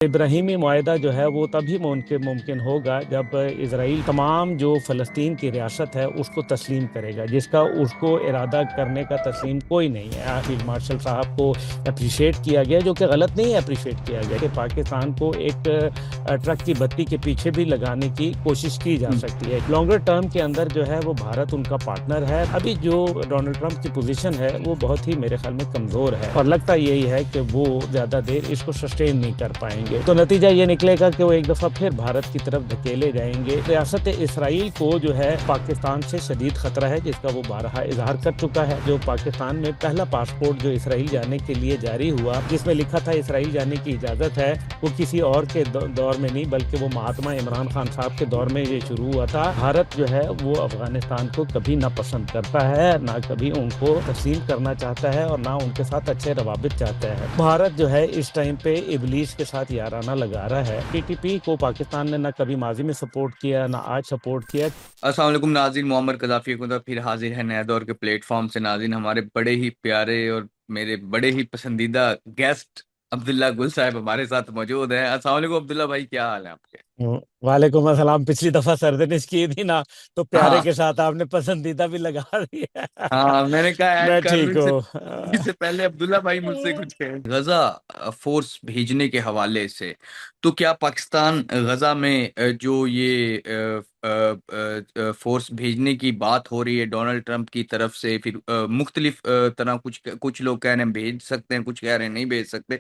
ابراہیمی معاہدہ جو ہے وہ تبھی ممکن ہوگا جب اسرائیل تمام جو فلسطین کی ریاست ہے اس کو تسلیم کرے گا، جس کا اس کو ارادہ کرنے کا تسلیم کوئی نہیں ہے۔ فیلڈ مارشل صاحب کو اپریشیٹ کیا گیا، جو کہ غلط نہیں ہے اپریشیٹ کیا گیا، کہ پاکستان کو ایک ٹرک کی بتی کے پیچھے بھی لگانے کی کوشش کی جا سکتی ہے۔ لانگر ٹرم کے اندر جو ہے وہ بھارت ان کا پارٹنر ہے۔ ابھی جو ڈونلڈ ٹرمپ کی پوزیشن ہے وہ بہت ہی میرے خیال میں کمزور ہے، اور لگتا یہی ہے کہ وہ زیادہ دیر اس کو سسٹین نہیں کر پائیں گے۔ تو نتیجہ یہ نکلے گا کہ وہ ایک دفعہ پھر بھارت کی طرف دھکیلے جائیں گے۔ ریاست اسرائیل کو جو ہے پاکستان سے شدید خطرہ ہے، جس کا وہ بارہا اظہار کر چکا ہے۔ جو پاکستان میں پہلا پاسپورٹ جو اسرائیل جانے کے لیے جاری ہوا، جس میں لکھا تھا اسرائیل جانے کی اجازت ہے، وہ کسی اور کے دور میں نہیں بلکہ وہ مہاتما عمران خان صاحب کے دور میں یہ شروع ہوا تھا۔ بھارت جو ہے وہ افغانستان کو کبھی نہ پسند کرتا ہے، نہ کبھی ان کو تسلیم کرنا چاہتا ہے، اور نہ ان کے ساتھ اچھے روابط چاہتا ہے۔ بھارت جو ہے اس ٹائم پہ ابلیس کے ساتھ یارانہ لگا رہا ہے۔ پی ٹی پی کو پاکستان نے نہ کبھی ماضی میں سپورٹ کیا، نہ آج سپورٹ کیا۔ السلام علیکم ناظرین، معمر قذافی کو پھر حاضر ہے نئے دور کے پلیٹ فارم سے۔ ناظرین، ہمارے بڑے ہی پیارے اور میرے بڑے ہی پسندیدہ گیسٹ عبداللہ گل صاحب ہمارے ساتھ موجود ہیں۔ السلام علیکم عبداللہ بھائی، کیا حال ہے آپ کے؟ وعلیکم السلام۔ پچھلی دفعہ سردنش کی تھی نا، تو پیارے ہاں کے ساتھ آپ نے پسندیدہ بھی لگا دی ہے۔ ہاں، میں نے کہا ایڈ میں کر لوں ٹھیک ہوں۔ اس سے پہلے عبداللہ بھائی مجھ سے کچھ کہیں۔ غزہ فورس بھیجنے کے حوالے سے تو کیا پاکستان غزہ میں جو یہ فورس بھیجنے کی بات ہو رہی ہے ڈونلڈ ٹرمپ کی طرف سے، پھر مختلف طرح کچھ لوگ کہہ رہے ہیں بھیج سکتے ہیں، کچھ کہہ رہے ہیں نہیں بھیج سکتے،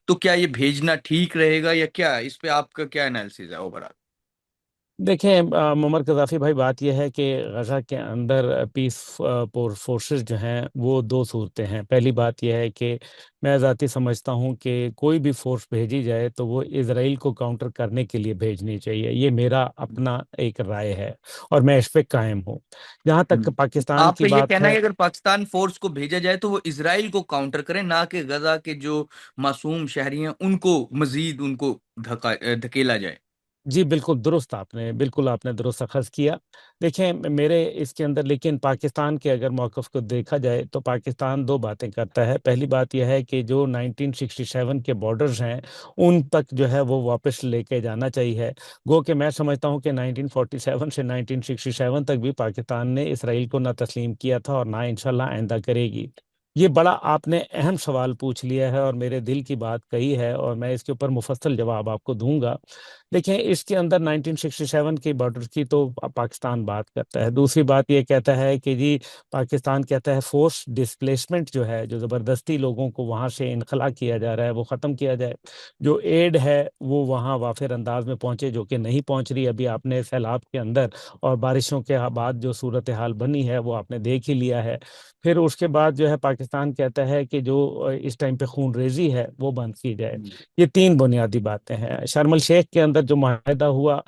تو کیا یہ بھیجنا ٹھیک رہے گا یا کیا؟ اس پہ آپ کا کیا انالیسز ہے اوورآل؟ دیکھیں معمر قذافی بھائی، بات یہ ہے کہ غزہ کے اندر پیس فورسز جو ہیں وہ دو صورتیں ہیں۔ پہلی بات یہ ہے کہ میں ذاتی سمجھتا ہوں کہ کوئی بھی فورس بھیجی جائے تو وہ اسرائیل کو کاؤنٹر کرنے کے لیے بھیجنی چاہیے۔ یہ میرا اپنا ایک رائے ہے، اور میں اس پہ قائم ہوں۔ جہاں تک پاکستان آپ کی کا یہ بات کہنا ہے ہے، کہ اگر پاکستان فورس کو بھیجا جائے تو وہ اسرائیل کو کاؤنٹر کرے، نہ کہ غزہ کے جو معصوم شہری ہیں ان کو مزید ان کو دھکیلا جائے؟ جی بالکل آپ نے درست اخذ کیا۔ دیکھیں میرے اس کے اندر، لیکن پاکستان کے اگر موقف کو دیکھا جائے تو پاکستان دو باتیں کرتا ہے۔ پہلی بات یہ ہے کہ جو 1967 کے بارڈرز ہیں ان تک جو ہے وہ واپس لے کے جانا چاہیے۔ گو کہ میں سمجھتا ہوں کہ 1947 سے 1967 تک بھی پاکستان نے اسرائیل کو نہ تسلیم کیا تھا، اور نہ انشاءاللہ آئندہ کرے گی۔ یہ بڑا آپ نے اہم سوال پوچھ لیا ہے اور میرے دل کی بات کہی ہے، اور میں اس کے اوپر مفصل جواب آپ کو دوں گا۔ دیکھیں اس کے اندر 1967 کے بارڈر کی تو پاکستان بات کرتا ہے۔ دوسری بات یہ کہتا ہے کہ جی پاکستان کہتا ہے فورس ڈسپلیسمنٹ جو ہے، جو زبردستی لوگوں کو وہاں سے انخلا کیا جا رہا ہے، وہ ختم کیا جائے۔ جو ایڈ ہے وہ وہاں وافر انداز میں پہنچے، جو کہ نہیں پہنچ رہی۔ ابھی آپ نے سیلاب کے اندر اور بارشوں کے بعد جو صورتحال بنی ہے وہ آپ نے دیکھ ہی لیا ہے۔ پھر اس کے بعد جو ہے پاکستان کہتا ہے کہ جو اس ٹائم پہ خون ریزی ہے وہ بند کی جائے۔ یہ تین بنیادی باتیں ہیں۔ شرم الشیخ کے اندر جو معاہدہ ہوا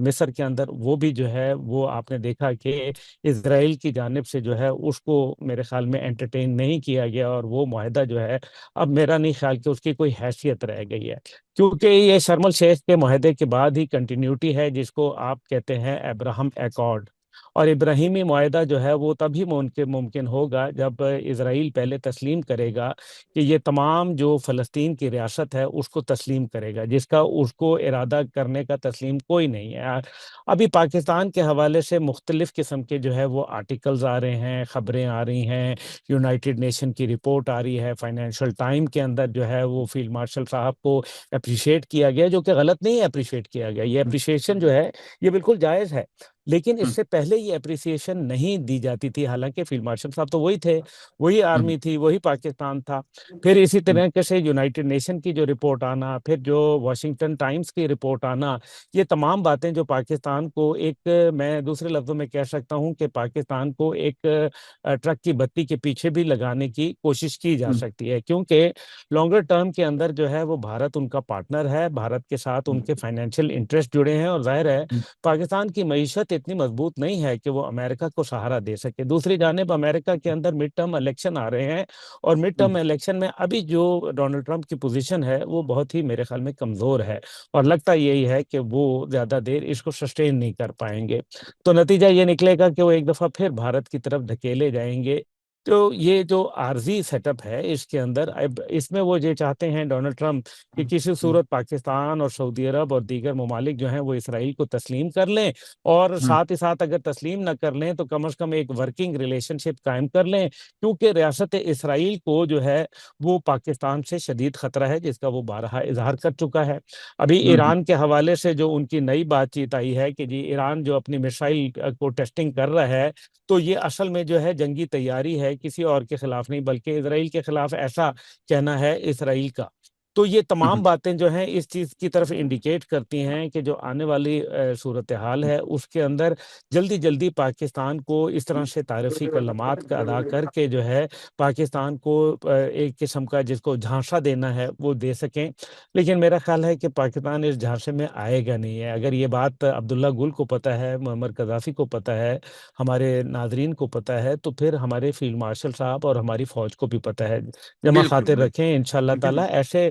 مصر کے اندر، وہ بھی جو ہے وہ آپ نے دیکھا کہ اسرائیل کی جانب سے جو ہے اس کو میرے خیال میں انٹرٹین نہیں کیا گیا، اور وہ معاہدہ جو ہے اب میرا نہیں خیال کہ اس کی کوئی حیثیت رہ گئی ہے، کیونکہ یہ شرم الشیخ کے معاہدے کے بعد ہی کنٹینیوٹی ہے، جس کو آپ کہتے ہیں ابراہم ایکارڈ۔ اور ابراہیمی معاہدہ جو ہے وہ تبھی ممکن ہوگا جب اسرائیل پہلے تسلیم کرے گا کہ یہ تمام جو فلسطین کی ریاست ہے اس کو تسلیم کرے گا، جس کا اس کو ارادہ کرنے کا تسلیم کوئی نہیں ہے۔ ابھی پاکستان کے حوالے سے مختلف قسم کے جو ہے وہ آرٹیکلز آ رہے ہیں، خبریں آ رہی ہیں، یونائٹڈ نیشن کی رپورٹ آ رہی ہے، فائنینشل ٹائم کے اندر جو ہے وہ فیلڈ مارشل صاحب کو اپریشیٹ کیا گیا، جو کہ غلط نہیں ہے اپریشیٹ کیا گیا۔ یہ اپریشیشن جو ہے یہ بالکل جائز ہے، لیکن اس سے پہلے یہ اپریسیشن نہیں دی جاتی تھی۔ حالانکہ فیلڈ مارشل صاحب تو وہی تھے، وہی آرمی تھی، وہی پاکستان تھا۔ پھر اسی طریقے سے یونائٹڈ نیشن کی جو رپورٹ آنا، پھر جو واشنگٹن ٹائمز کی رپورٹ آنا، یہ تمام باتیں جو پاکستان کو ایک، میں دوسرے لفظوں میں کہہ سکتا ہوں کہ پاکستان کو ایک ٹرک کی بتی کے پیچھے بھی لگانے کی کوشش کی جا سکتی ہے، کیونکہ لانگر ٹرم کے اندر جو ہے وہ بھارت ان کا پارٹنر ہے، بھارت کے ساتھ ان کے فائنینشیل انٹرسٹ جڑے ہیں، اور ظاہر ہے پاکستان کی معیشت اتنی مضبوط نہیں ہے کہ وہ امریکہ کو سہارا دے سکے۔ دوسری جانب امریکہ کے اندر مڈ ٹرم الیکشن آ رہے ہیں، اور مڈ ٹرم الیکشن میں ابھی جو ڈونلڈ ٹرمپ کی پوزیشن ہے وہ بہت ہی میرے خیال میں کمزور ہے، اور لگتا یہی ہے کہ وہ زیادہ دیر اس کو سسٹین نہیں کر پائیں گے۔ تو نتیجہ یہ نکلے گا کہ وہ ایک دفعہ پھر بھارت کی طرف دھکیلے جائیں گے۔ تو یہ جو عارضی سیٹ اپ ہے اس کے اندر، اب اس میں وہ یہ چاہتے ہیں ڈونلڈ ٹرمپ کہ کسی صورت پاکستان اور سعودی عرب اور دیگر ممالک جو ہیں وہ اسرائیل کو تسلیم کر لیں، اور ساتھ ہی ساتھ اگر تسلیم نہ کر لیں تو کم از کم ایک ورکنگ ریلیشن شپ قائم کر لیں، کیونکہ ریاست اسرائیل کو جو ہے وہ پاکستان سے شدید خطرہ ہے، جس کا وہ بارہا اظہار کر چکا ہے۔ ابھی ایران کے حوالے سے جو ان کی نئی بات چیت آئی ہے کہ جی ایران جو اپنی میسائل کو ٹیسٹنگ کر رہا ہے، تو یہ اصل میں جو ہے جنگی تیاری ہے، کسی اور کے خلاف نہیں بلکہ اسرائیل کے خلاف، ایسا کہنا ہے اسرائیل کا۔ تو یہ تمام باتیں جو ہیں اس چیز کی طرف انڈیکیٹ کرتی ہیں کہ جو آنے والی صورتحال ہے اس کے اندر جلدی جلدی پاکستان کو اس طرح سے تعارفی کلمات کا ادا کر کے جو ہے پاکستان کو ایک قسم کا جس کو جھانسا دینا ہے وہ دے سکیں، لیکن میرا خیال ہے کہ پاکستان اس جھانسے میں آئے گا نہیں ہے۔ اگر یہ بات عبداللہ گل کو پتہ ہے، معمر قذافی کو پتہ ہے، ہمارے ناظرین کو پتہ ہے، تو پھر ہمارے فیلڈ مارشل صاحب اور ہماری فوج کو بھی پتہ ہے۔ جمع بالکل خاطر بالکل رکھیں انشاءاللہ تعالیٰ، بالکل ایسے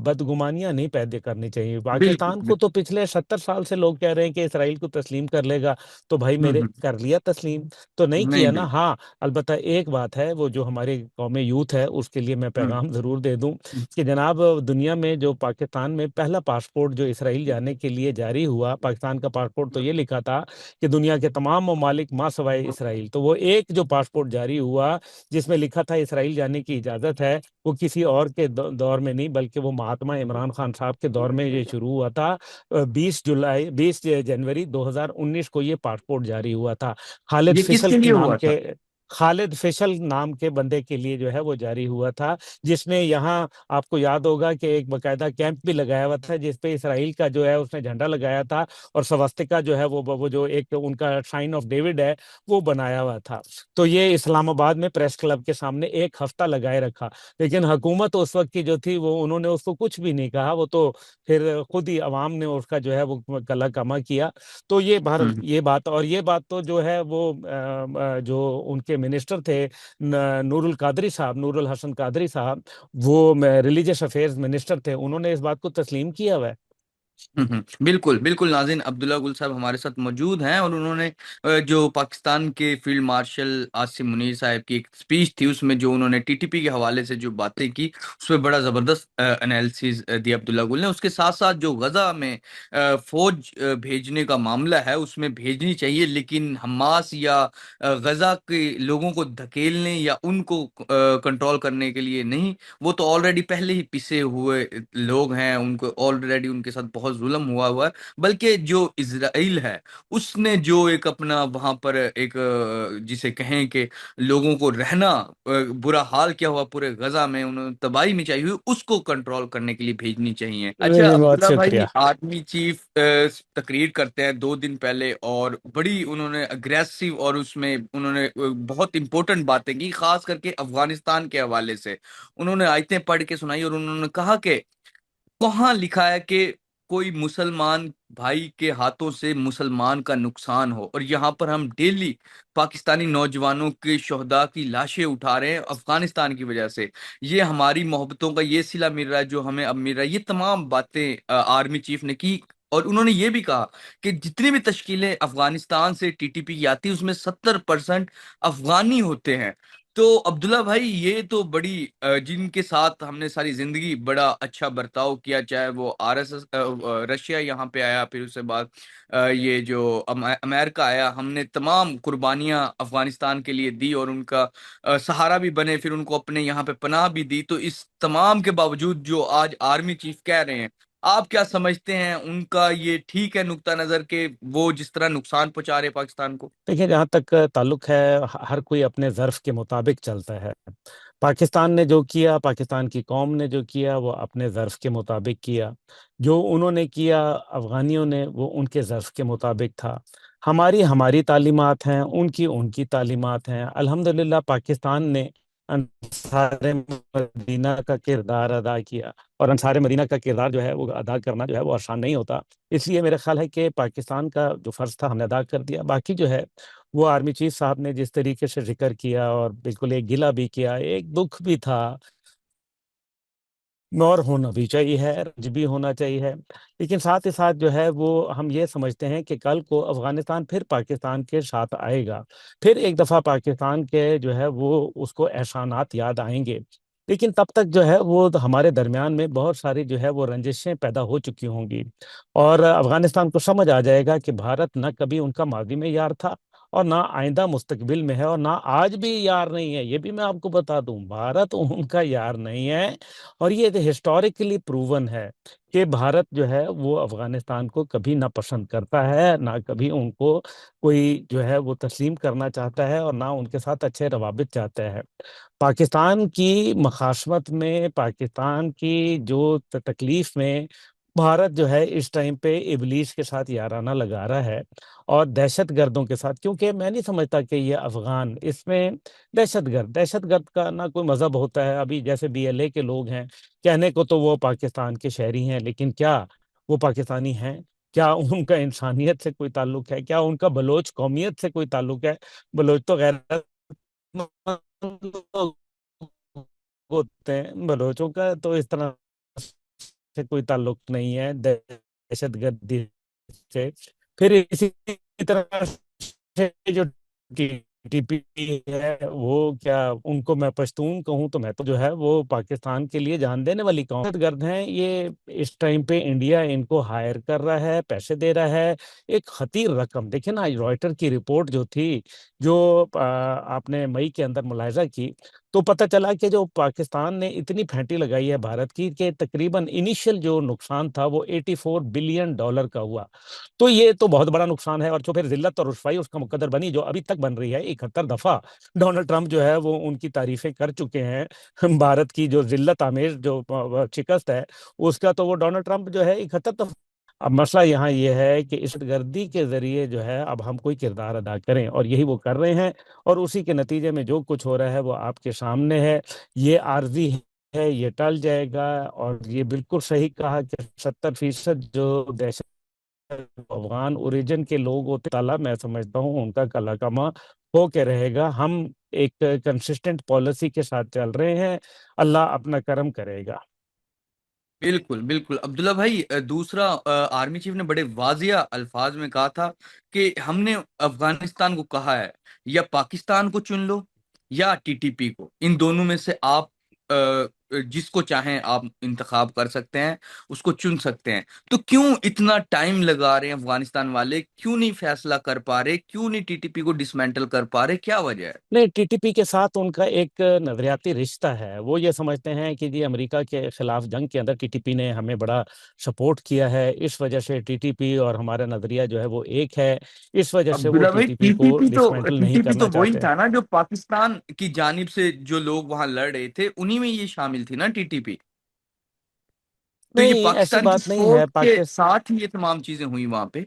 بدگمانیاں نہیں پیدا کرنی چاہیے۔ بالکل پاکستان کو بالکل تو پچھلے 70 سال سے لوگ کہہ رہے ہیں کہ اسرائیل کو تسلیم کر لے گا، تو بھائی میرے کر لیا تسلیم؟ تو نہیں نہیں کیا نا۔ بالکل ہاں البتہ ایک بات ہے، وہ جو ہمارے قوم یوتھ ہے اس کے لیے میں پیغام ضرور دے دوں کہ جناب دنیا میں جو پاکستان میں پہلا پاسپورٹ جو اسرائیل جانے کے لیے جاری ہوا، پاکستان کا پاسپورٹ تو یہ لکھا تھا کہ دنیا کے تمام ممالک ماں سوائے اسرائیل، تو وہ ایک جو پاسپورٹ جاری ہوا جس میں لکھا تھا اسرائیل جانے کی اجازت ہے، وہ کسی اور کے دور میں نہیں بلکہ وہ مہاتما عمران خان صاحب کے دور میں یہ شروع ہوا تھا۔ 20 جنوری 2019 کو یہ پاسپورٹ جاری ہوا تھا، خالد یہ کس فشل کے کی لیے نام ہوا تھا؟ کے خالد فشل نام کے بندے کے لیے جو ہے وہ جاری ہوا تھا، جس نے یہاں آپ کو یاد ہوگا کہ ایک باقاعدہ کیمپ بھی لگایا ہوا تھا جس پہ اسرائیل کا جو ہے اس نے جھنڈا لگایا تھا، اور سوستکا جو ہے وہ جو ایک ان کا سائن آف ڈیوڈ ہے وہ بنایا ہوا تھا۔ تو یہ اسلام آباد میں پریس کلب کے سامنے ایک ہفتہ لگائے رکھا، لیکن حکومت اس وقت کی جو تھی وہ انہوں نے اس کو کچھ بھی نہیں کہا، وہ تو پھر خود ہی عوام نے اس کا جو ہے وہ کلا کما کیا۔ تو یہ یہ بات، اور یہ بات تو جو ہے وہ جو ان کے منسٹر تھے نور القادری صاحب، نور الحسن قادری صاحب، وہ ریلیجس افیئرز منسٹر تھے، انہوں نے اس بات کو تسلیم کیا ہوا ہے۔ بالکل بالکل ناظرین، عبداللہ گل صاحب ہمارے ساتھ موجود ہیں، اور انہوں نے جو پاکستان کے فیلڈ مارشل آصم منیر صاحب کی ایک سپیچ تھی، اس میں جو انہوں نے ٹی ٹی پی کے حوالے سے جو باتیں کی، اس میں بڑا زبردست انالیسز دیا عبداللہ گل نے۔ اس کے ساتھ ساتھ جو غزہ میں فوج بھیجنے کا معاملہ ہے اس میں بھیجنی چاہیے، لیکن حماس یا غزہ کے لوگوں کو دھکیلنے یا ان کو کنٹرول کرنے کے لیے نہیں۔ وہ تو آلریڈی پہلے ہی پسے ہوئے لوگ ہیں، ان کو آلریڈی ان کے ساتھ بہت ظلم ہوا ہے، بلکہ جو اسرائیل ہے اس نے جو ایک اپنا وہاں پر ایک جسے کہیں کہ لوگوں کو رہنا برا حال کیا ہوا پورے غزہ میں، انہوں نے تباہی مچائی ہوئی، اس کو کنٹرول کرنے کے لیے بھیجنی چاہیے۔ اچھا بہت عبداللہ شکریہ۔ بھائی، آرمی چیف تقریر کرتے ہیں 2 دن پہلے، اور بڑی انہوں نے اگریسو، اور اس میں انہوں نے بہت امپورٹنٹ باتیں کی، خاص کر کے افغانستان کے حوالے سے انہوں نے آیتیں پڑھ کے سنائی، اور انہوں نے کہا کہ کہاں لکھا ہے کہ کوئی مسلمان بھائی کے ہاتھوں سے مسلمان کا نقصان ہو، اور یہاں پر ہم ڈیلی پاکستانی نوجوانوں کے شہداء کی لاشیں اٹھا رہے ہیں افغانستان کی وجہ سے۔ یہ ہماری محبتوں کا یہ صلہ مل رہا ہے جو ہمیں اب مل رہا ہے۔ یہ تمام باتیں آرمی چیف نے کی، اور انہوں نے یہ بھی کہا کہ جتنی بھی تشکیلیں افغانستان سے ٹی ٹی پی کی آتی ہیں اس میں 70% افغانی ہوتے ہیں۔ تو عبداللہ بھائی، یہ تو بڑی جن کے ساتھ ہم نے ساری زندگی بڑا اچھا برتاؤ کیا، چاہے وہ آر ایس ایس رشیا یہاں پہ آیا، پھر اس کے بعد یہ جو امریکہ آیا، ہم نے تمام قربانیاں افغانستان کے لیے دی اور ان کا سہارا بھی بنے، پھر ان کو اپنے یہاں پہ پناہ بھی دی۔ تو اس تمام کے باوجود جو آج آرمی چیف کہہ رہے ہیں، آپ کیا سمجھتے ہیں؟ ان کا یہ ٹھیک ہے نقطہ نظر کہ وہ جس طرح نقصان پہنچا رہے پاکستان کو؟ دیکھیں جہاں تک تعلق ہے، ہر کوئی اپنے ظرف کے مطابق چلتا ہے۔ پاکستان نے جو کیا، پاکستان کی قوم نے جو کیا، وہ اپنے ظرف کے مطابق کیا۔ جو انہوں نے کیا افغانیوں نے، وہ ان کے ظرف کے مطابق تھا۔ ہماری تعلیمات ہیں، ان کی تعلیمات ہیں۔ الحمدللہ پاکستان نے انصار مدینہ کا کردار ادا کیا، اور انصار مدینہ کا کردار جو ہے وہ ادا کرنا جو ہے وہ آسان نہیں ہوتا۔ اس لیے میرا خیال ہے کہ پاکستان کا جو فرض تھا ہم نے ادا کر دیا۔ باقی جو ہے وہ آرمی چیف صاحب نے جس طریقے سے ذکر کیا، اور بالکل ایک گلہ بھی کیا، ایک دکھ بھی تھا اور ہونا بھی چاہیے ہے، رنج بھی ہونا چاہیے ہے، لیکن ساتھ ہی ساتھ جو ہے وہ ہم یہ سمجھتے ہیں کہ کل کو افغانستان پھر پاکستان کے ساتھ آئے گا، پھر ایک دفعہ پاکستان کے جو ہے وہ اس کو احسانات یاد آئیں گے، لیکن تب تک جو ہے وہ ہمارے درمیان میں بہت ساری جو ہے وہ رنجشیں پیدا ہو چکی ہوں گی، اور افغانستان کو سمجھ آ جائے گا کہ بھارت نہ کبھی ان کا ماضی میں یار تھا، اور نہ آئندہ مستقبل میں ہے، اور نہ آج بھی یار نہیں ہے، یہ بھی میں آپ کو بتا دوں، بھارت ان کا یار نہیں ہے، اور یہ ہسٹوریکلی پروون ہے کہ بھارت جو ہے وہ افغانستان کو کبھی نہ پسند کرتا ہے، نہ کبھی ان کو کوئی جو ہے وہ تسلیم کرنا چاہتا ہے، اور نہ ان کے ساتھ اچھے روابط چاہتا ہے۔ پاکستان کی مخاصمت میں، پاکستان کی جو تکلیف میں بھارت جو ہے اس ٹائم پہ ابلیس کے ساتھ یارانہ لگا رہا ہے، اور دہشت گردوں کے ساتھ، کیونکہ میں نہیں سمجھتا کہ یہ افغان اس میں دہشت گرد کا نہ کوئی مذہب ہوتا ہے۔ ابھی جیسے BLA کے لوگ ہیں، کہنے کو تو وہ پاکستان کے شہری ہیں، لیکن کیا وہ پاکستانی ہیں؟ کیا ان کا انسانیت سے کوئی تعلق ہے؟ کیا ان کا بلوچ قومیت سے کوئی تعلق ہے؟ بلوچ تو غیر لوگ ہوتے ہیں، بلوچوں کا تو اس طرح سے کوئی تعلق نہیں ہے دہشت گردی سے۔ پھر اسی طرح سے جو ٹی ٹی پی ہے، وہ کیا ان کو میں پشتون کہوں تو میں تو جو ہے وہ پاکستان کے لیے جان دینے والی قوم، دہشت گرد ہیں یہ۔ اس ٹائم پہ انڈیا ان کو ہائر کر رہا ہے، پیسے دے رہا ہے، ایک خطیر رقم۔ دیکھیں نا رائٹر کی رپورٹ جو تھی، جو آپ نے مئی کے اندر ملاحظہ کی، تو پتہ چلا کہ جو پاکستان نے اتنی پھینٹی لگائی ہے بھارت کی کہ تقریباً انیشل جو نقصان تھا وہ $84 بلین کا ہوا۔ تو یہ تو بہت بڑا نقصان ہے، اور جو پھر ذلت اور رسوائی اس کا مقدر بنی، جو ابھی تک بن رہی ہے، 71 دفعہ ڈونلڈ ٹرمپ جو ہے وہ ان کی تعریفیں کر چکے ہیں، بھارت کی جو ذلت آمیز جو شکست ہے اس کا، تو وہ ڈونلڈ ٹرمپ جو ہے 71 دفعہ۔ اب مسئلہ یہاں یہ ہے کہ اس گردی کے ذریعے جو ہے اب ہم کوئی کردار ادا کریں، اور یہی وہ کر رہے ہیں، اور اسی کے نتیجے میں جو کچھ ہو رہا ہے وہ آپ کے سامنے ہے۔ یہ عارضی ہے، یہ ٹل جائے گا، اور یہ بالکل صحیح کہا کہ 70% جو دہشت افغان اوریجن کے لوگ ہوتے تعالیٰ، میں سمجھتا ہوں ان کا کلا کما ہو کے رہے گا۔ ہم ایک کنسسٹنٹ پالیسی کے ساتھ چل رہے ہیں، اللہ اپنا کرم کرے گا۔ بالکل بالکل عبداللہ بھائی، دوسرا، آرمی چیف نے بڑے واضح الفاظ میں کہا تھا کہ ہم نے افغانستان کو کہا ہے یا پاکستان کو چن لو یا TTP کو، ان دونوں میں سے آپ جس کو چاہیں آپ انتخاب کر سکتے ہیں، اس کو چن سکتے ہیں۔ تو کیوں اتنا ٹائم لگا رہے ہیں افغانستان والے؟ کیوں نہیں فیصلہ کر پا رہے؟ کیوں نہیں TTP کو ڈسمینٹل کر پا رہے؟ کیا وجہ ہے؟ نہیں، TTP کے ساتھ ان کا ایک نظریاتی رشتہ ہے، وہ یہ سمجھتے ہیں کہ جی امریکہ کے خلاف جنگ کے اندر TTP نے ہمیں بڑا سپورٹ کیا ہے، اس وجہ سے TTP اور ہمارا نظریہ جو ہے وہ ایک ہے، اس وجہ سے وہ عبداللہ بھائی، TTP ٹی ٹی کو پی تو ڈسمینٹل ٹی نہیں ٹی پی تو کرنا وہی چاہتے۔ تھا نا جو پاکستان کی جانب سے جو لوگ وہاں لڑ رہے تھے، انہی میں یہ شامل تھی نا TTP۔ تو یہ نہیں، ایسی پاکستان کی بات نہیں ہے۔ سپورٹ کے ساتھ ہی یہ تمام چیزیں ہوئی وہاں پہ۔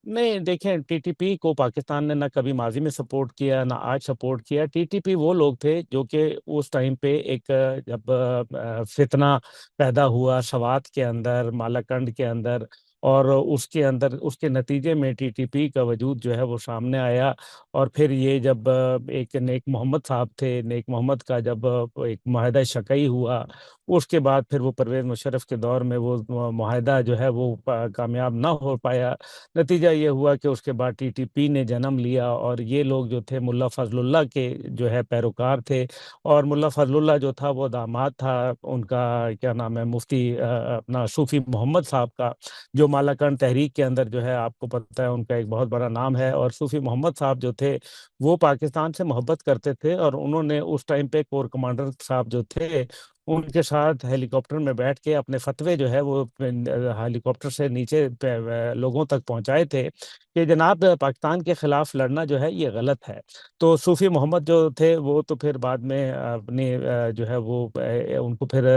نہیں، دیکھیں TTP کو پاکستان نے نہ کبھی ماضی میں سپورٹ کیا نہ آج سپورٹ کیا۔ TTP وہ لوگ تھے جو کہ اس ٹائم پہ ایک جب فتنہ پیدا ہوا سوات کے اندر، مالاکنڈ کے اندر، اور اس کے نتیجے میں TTP کا وجود جو ہے وہ سامنے آیا، اور پھر یہ جب ایک نیک محمد صاحب تھے، نیک محمد کا جب ایک معاہدہ شکئی ہوا، اس کے بعد پھر وہ پرویز مشرف کے دور میں وہ معاہدہ جو ہے وہ کامیاب نہ ہو پایا۔ نتیجہ یہ ہوا کہ اس کے بعد TTP نے جنم لیا، اور یہ لوگ جو تھے ملا فضل اللہ کے جو ہے پیروکار تھے، اور ملا فضل اللہ جو تھا وہ داماد تھا ان کا، کیا نام ہے، مفتی اپنا صوفی محمد صاحب کا، جو مالاکنڈ تحریک کے اندر جو ہے آپ کو پتہ ہے ان کا ایک بہت بڑا نام ہے۔ اور صوفی محمد صاحب جو تھے وہ پاکستان سے محبت کرتے تھے، اور انہوں نے اس ٹائم پہ کور کمانڈر صاحب جو تھے ان کے ساتھ ہیلی کاپٹر میں بیٹھ کے اپنے فتوے جو ہے وہ ہیلی کاپٹر سے نیچے لوگوں تک پہنچائے تھے کہ جناب پاکستان کے خلاف لڑنا جو ہے یہ غلط ہے۔ تو صوفی محمد جو تھے وہ تو پھر بعد میں اپنی جو ہے وہ ان کو پھر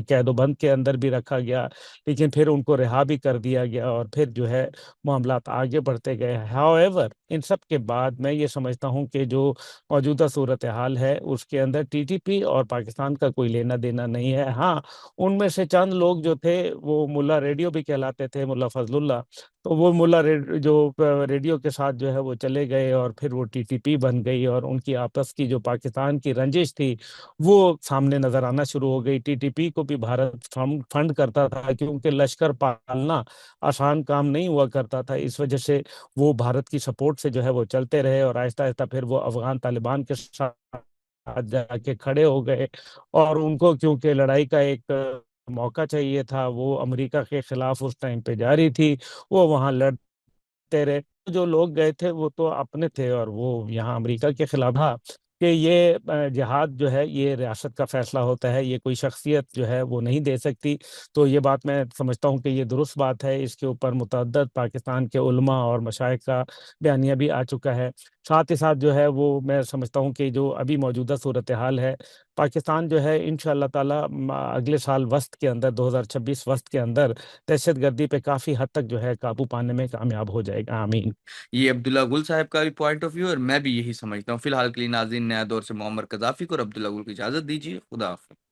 قید و بند کے اندر بھی رکھا گیا، لیکن پھر ان کو رہا بھی کر دیا گیا، اور پھر جو ہے معاملات آگے بڑھتے گئے۔ ہاؤ ایور ان سب کے بعد میں یہ سمجھتا سمجھتا ہوں کہ جو موجودہ صورتحال ہے اس کے اندر ٹی ٹی پی اور پاکستان کا کوئی لینا دینا نہیں ہے. ہاں، ان میں سے چند لوگ جو تھے وہ ملا ریڈیو بھی کہلاتے تھے، ملا فضل اللہ. تو وہ جو ریڈیو کے ساتھ جو ہے وہ چلے گئے، اور پھر وہ ٹی ٹی پی بن گئی، اور ان کی آپس کی جو پاکستان کی رنجش تھی وہ سامنے نظر آنا شروع ہو گئی. ٹی ٹی پی کو بھی بھارت فنڈ کرتا تھا، کیونکہ لشکر پالنا آسان کام نہیں ہوا کرتا تھا. اس وجہ سے وہ بھارت کی سپورٹ سے جو ہے وہ چلتے رہے، اور آہستہ آہستہ پھر وہ افغان طالبان کے ساتھ جا کے کھڑے ہو گئے. اور ان کو کیونکہ لڑائی کا ایک موقع چاہیے تھا، وہ امریکہ کے خلاف اس ٹائم پہ جاری تھی، وہ وہاں لڑتے رہے. جو لوگ گئے تھے وہ تو اپنے تھے، اور وہ یہاں امریکہ کے خلاف تھا کہ یہ جہاد جو ہے یہ ریاست کا فیصلہ ہوتا ہے، یہ کوئی شخصیت جو ہے وہ نہیں دے سکتی. تو یہ بات میں سمجھتا ہوں کہ یہ درست بات ہے. اس کے اوپر متعدد پاکستان کے علماء اور مشائخ کا بیانیہ بھی آ چکا ہے. ساتھ ہی ساتھ جو ہے وہ میں سمجھتا ہوں کہ جو ابھی موجودہ صورتحال ہے، پاکستان جو ہے انشاءاللہ تعالی اگلے سال وسط کے اندر 2026 وسط کے اندر دہشت گردی پہ کافی حد تک جو ہے قابو پانے میں کامیاب ہو جائے گا. آمین. یہ عبداللہ گل صاحب کا بھی پوائنٹ آف ویو، اور میں بھی یہی سمجھتا ہوں. فی الحال کے لیے ناظرین، نیا دور سے معمر قذافی کو اور عبداللہ گل کو اجازت دیجیے. خدا حافظ.